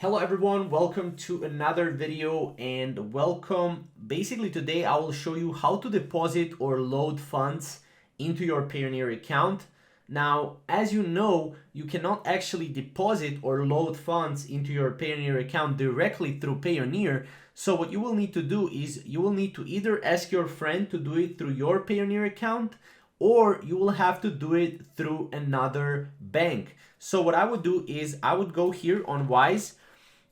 Hello everyone, welcome to another video and welcome. Basically today I will show you how to deposit or load funds into your Payoneer account. Now, as you know, you cannot actually deposit or load funds into your Payoneer account directly through Payoneer. So what you will need to do is you will need to either ask your friend to do it through your Payoneer account, or you will have to do it through another bank. So what I would do is I would go here on Wise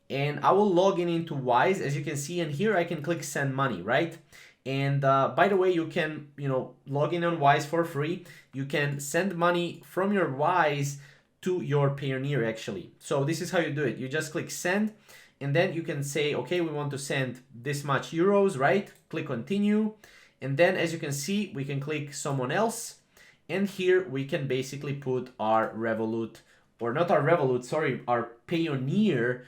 and I will log in into Wise, as you can see, and here I can click send money, right? And by the way, you can log in on Wise for free. You can send money from your Wise to your Payoneer actually. So this is how you do it. You just click send, and then you can say, okay, we want to send this much euros, right? Click continue, and then as you can see, we can click someone else, and here we can basically put our Revolut, or not our Revolut, sorry, our Payoneer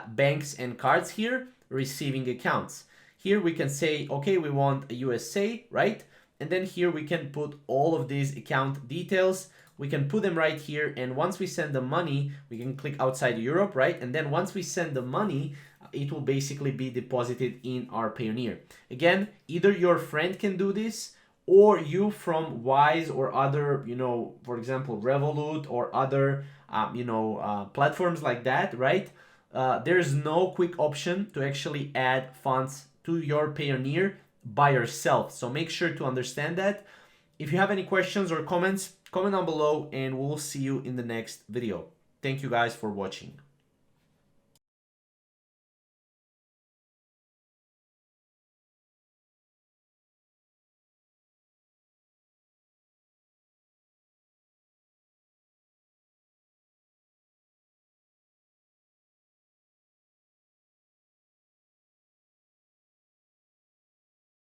banks and cards here, receiving accounts. Here we can say, okay, we want a USA, right? And then here we can put all of these account details. We can put them right here. And once we send the money, we can click outside Europe, right? And then once we send the money, it will basically be deposited in our Payoneer. Again, either your friend can do this, or you from Wise or other, for example, Revolut or other, platforms like that, right? There's no quick option to actually add funds to your Payoneer by yourself. So make sure to understand that. If you have any questions or comments, comment down below and we'll see you in the next video. Thank you guys for watching.